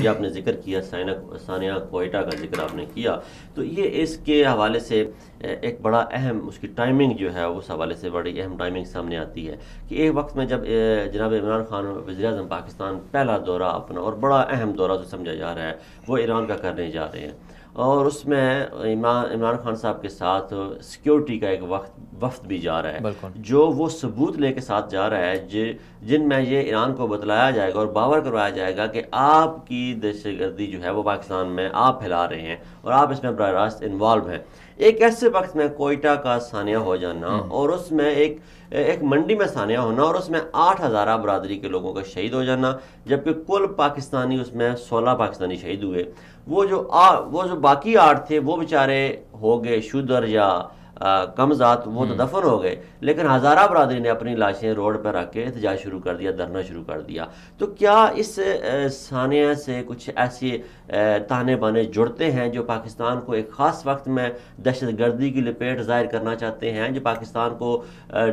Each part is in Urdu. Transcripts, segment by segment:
ابھی آپ نے ذکر کیا ثانیہ کوئٹہ کا ذکر آپ نے کیا، تو یہ اس کے حوالے سے ایک بڑا اہم اس کی ٹائمنگ جو ہے اس حوالے سے بڑی اہم ٹائمنگ سامنے آتی ہے کہ ایک وقت میں جب جناب عمران خان وزیر اعظم پاکستان پہلا دورہ اپنا اور بڑا اہم دورہ جو سمجھا جا رہا ہے وہ ایران کا کرنے جا رہے ہیں، اور اس میں عمران خان صاحب کے ساتھ سیکیورٹی کا ایک وفد بھی جا رہا ہے جو وہ ثبوت لے کے ساتھ جا رہا ہے جن میں یہ ایران کو بتلایا جائے گا اور باور کروایا جائے گا کہ آپ کی دہشت گردی جو ہے وہ پاکستان میں آپ پھیلا رہے ہیں اور آپ اس میں براہ راست انوالو ہیں۔ ایک ایسے وقت میں کوئٹہ کا ثانیہ ہو جانا اور اس میں ایک منڈی میں ثانیہ ہونا اور اس میں 8,000 برادری کے لوگوں کا شہید ہو جانا، جبکہ کل پاکستانی اس میں 16 پاکستانی شہید ہوئے، وہ جو باقی 8 تھے وہ بیچارے ہو گئے شودر یا کم ذات، وہ تو دفن ہو گئے، لیکن ہزارہ برادری نے اپنی لاشیں روڈ پر رکھ کے احتجاج شروع کر دیا، دھرنا شروع کر دیا۔ تو کیا اس ثانیہ سے کچھ ایسے تانے بانے جڑتے ہیں جو پاکستان کو ایک خاص وقت میں دہشت گردی کی لپیٹ ظاہر کرنا چاہتے ہیں، جو پاکستان کو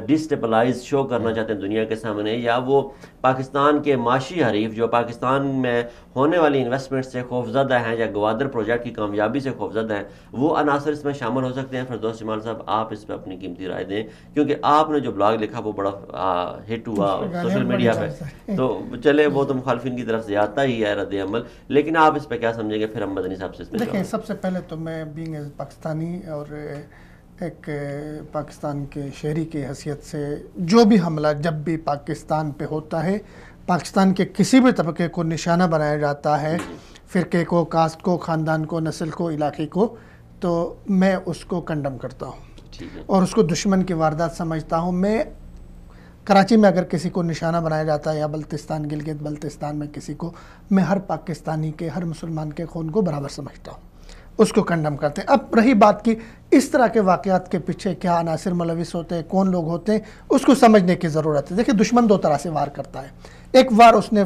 ڈسٹیبلائز شو کرنا چاہتے ہیں دنیا کے سامنے، یا وہ پاکستان کے معاشی حریف جو پاکستان میں ہونے والی انویسٹمنٹ سے خوفزدہ ہیں یا گوادر پروجیکٹ کی کامیابی سے خوفزدہ ہیں، وہ عناصر اس میں شامل ہو سکتے ہیں؟ فردوس جمال صاحب آپ اس پہ اپنی قیمتی رائے دیں، کیونکہ آپ نے جو بلاگ لکھا وہ بڑا ہٹ ہوا سوشل میڈیا پہ، تو چلے وہ تو مخالفین کی طرف سے آتا ہی ہے رد عمل، لیکن آپ اس پہ کیا سمجھیں گے؟ پھر ہم مدنی صاحب سے اس پہ دیکھیں، سب سے پہلے تو میں بینگ ایز پاکستانی اور ایک پاکستان کے شہری کی حیثیت سے جو بھی حملہ جب بھی پاکستان پہ ہوتا ہے، پاکستان کے کسی بھی طبقے کو نشانہ بنایا جاتا ہے، فرقے کو، کاسٹ کو، خاندان کو، نسل کو، علاقے کو، تو میں اس کو کنڈم کرتا ہوں اور اس کو دشمن کی واردات سمجھتا ہوں۔ میں کراچی میں اگر کسی کو نشانہ بنایا جاتا ہے یا بلتستان، گلگت بلتستان میں کسی کو، میں ہر پاکستانی کے، ہر مسلمان کے خون کو برابر سمجھتا ہوں، اس کو کنڈم کرتے ہیں۔ اب رہی بات کی اس طرح کے واقعات کے پیچھے کیا عناصر ملوث ہوتے ہیں، کون لوگ ہوتے ہیں، اس کو سمجھنے کی ضرورت ہے۔ دیکھیں، دشمن 2 طرح سے وار کرتا ہے، ایک وار اس نے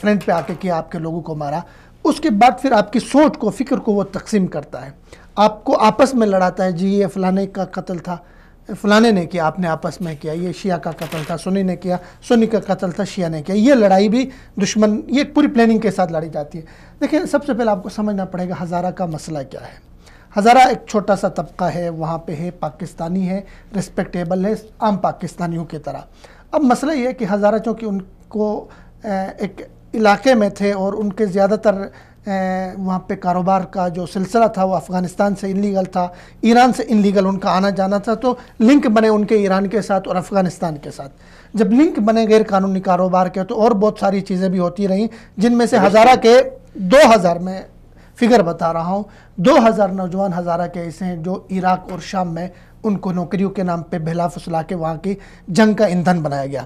فرنٹ پہ آ کے کیا، آپ کے لوگوں کو مارا، اس کے بعد پھر آپ کی سوچ کو، فکر کو وہ تقسیم کرتا ہے، آپ کو آپس میں لڑاتا ہے، جی یہ فلانے کا قتل تھا، فلانے نے کیا، آپ نے آپس میں کیا، یہ شیعہ کا قتل تھا، سنی نے کیا، سنی کا قتل تھا، شیعہ نے کیا۔ یہ لڑائی بھی دشمن، یہ پوری پلاننگ کے ساتھ لڑی جاتی ہے۔ دیکھیں، سب سے پہلے آپ کو سمجھنا پڑے گا ہزارہ کا مسئلہ کیا ہے۔ ہزارہ ایک چھوٹا سا طبقہ ہے، وہاں پہ ہے، پاکستانی ہے، رسپیکٹیبل ہے، عام پاکستانیوں کی طرح۔ اب مسئلہ یہ ہے کہ ہزارہ چونکہ ان کو ایک علاقے میں تھے اور ان کے زیادہ تر وہاں پہ کاروبار کا جو سلسلہ تھا وہ افغانستان سے انلیگل تھا، ایران سے انلیگل ان کا آنا جانا تھا، تو لنک بنے ان کے ایران کے ساتھ اور افغانستان کے ساتھ۔ جب لنک بنے غیر قانونی کاروبار کے تو اور بہت ساری چیزیں بھی ہوتی رہیں، جن میں سے ہزارہ کے 2000 میں فگر بتا رہا ہوں، 2000 نوجوان ہزارہ کے ایسے ہیں جو عراق اور شام میں ان کو نوکریوں کے نام پہ بہلا فسلا کے وہاں کی جنگ کا ایندھن بنایا گیا۔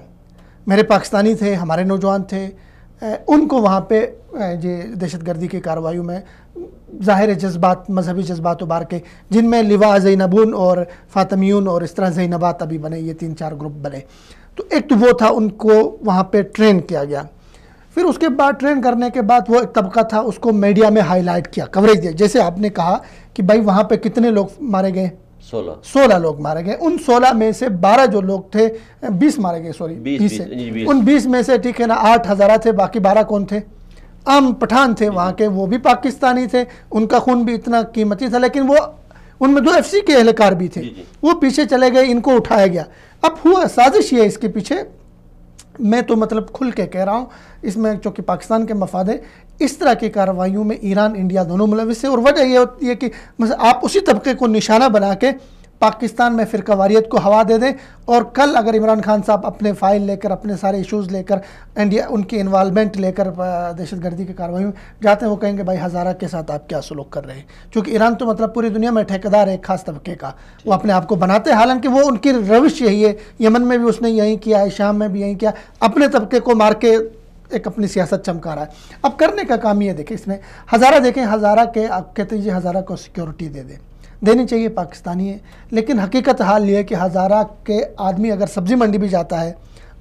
میرے پاکستانی تھے، ہمارے نوجوان تھے، ان کو وہاں پہ دہشت گردی کی کارروائیوں میں ظاہر جذبات، مذہبی جذبات ابار کے، جن میں لواء زینبون اور فاطمیون اور اس طرح زینبات ابھی بنے، یہ 3-4 گروپ بنے۔ تو ایک تو وہ تھا، ان کو وہاں پہ ٹرین کیا گیا۔ پھر اس کے بعد ٹرین کرنے کے بعد وہ ایک طبقہ تھا، اس کو میڈیا میں ہائی لائٹ کیا، کوریج دیا۔ جیسے آپ نے کہا کہ بھائی وہاں پہ کتنے لوگ مارے گئے، 16 لوگ مارے گئے، ان 16 میں سے 12 جو لوگ تھے، 20 مارے گئے، سوری 20 سے، ان 20 میں سے ٹھیک ہے نا 8 ہزارہ تھے، باقی 12 کون تھے؟ عام پٹھان تھے وہاں کے، وہ بھی پاکستانی تھے، ان کا خون بھی اتنا قیمتی تھا، لیکن وہ ان میں 2 FCC کے اہلکار بھی تھے، وہ پیچھے چلے گئے، ان کو اٹھایا گیا۔ اب ہوا سازش ہے اس کے پیچھے، میں تو مطلب کھل کے کہہ رہا ہوں، اس میں چونکہ پاکستان کے مفاد ہے، اس طرح کی کارروائیوں میں ایران، انڈیا دونوں ملوث ہے، اور وجہ یہ ہوتی ہے کہ آپ اسی طبقے کو نشانہ بنا کے پاکستان میں فرقہ واریت کو ہوا دے دیں، اور کل اگر عمران خان صاحب اپنے فائل لے کر، اپنے سارے ایشوز لے کر، انڈیا ان کی انوالومنٹ لے کر دہشت گردی کی کارروائیوں میں جاتے ہیں، وہ کہیں گے بھائی ہزارہ کے ساتھ آپ کیا سلوک کر رہے ہیں، چونکہ ایران تو مطلب پوری دنیا میں ٹھیکیدار ہے ایک خاص طبقے کا، وہ اپنے آپ کو بناتے ہیں، حالانکہ وہ ان کی روش یہی ہے، یمن میں بھی اس نے یہی کیا ہے، شام میں بھی یہی کیا، اپنے طبقے کو مار کے ایک اپنی سیاست چمکا رہا ہے۔ اب کرنے کا کام یہ دیکھیں، اس میں ہزارہ دیکھیں، ہزارہ کے آپ کہتے ہیں ہزارہ کو سیکیورٹی دے دیں، دینی چاہیے، پاکستانی ہے، لیکن حقیقت حال یہ ہے کہ ہزارہ کے آدمی اگر سبزی منڈی بھی جاتا ہے،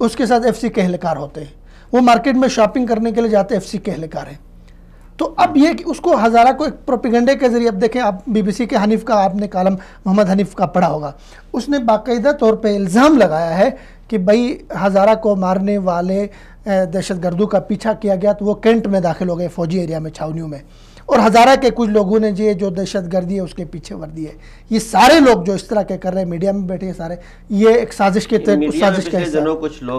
اس کے ساتھ FCC کے اہلکار ہوتے ہیں، وہ مارکیٹ میں شاپنگ کرنے کے لیے جاتے ہیں، FCC کے اہلکار ہیں۔ تو اب یہ کہ اس کو ہزارہ کو ایک پروپیگنڈے کے ذریعے، اب دیکھیں آپ BBC کے حنیف کا آپ نے کالم محمد حنیف کا پڑھا ہوگا، اس نے باقاعدہ طور پہ الزام لگایا ہے کہ بھائی ہزارہ کو مارنے والے دہشت گردوں کا پیچھا کیا گیا تو وہ کینٹ میں داخل ہو گئے، فوجی ایریا میں، چھاونیوں میں، اور ہزارہ کے کچھ لوگوں نے جو دہشت گردی ہے اس کے پیچھے وردی ہے. یہ سارے لوگ جو اس طرح کے کر رہے ہیں، میڈیا میں بیٹھے ہیں سارے، یہ ایک سازش کے تحت میڈیا میں سازش کا پچھلے حصہ ہے. دنوں کچھ لوگ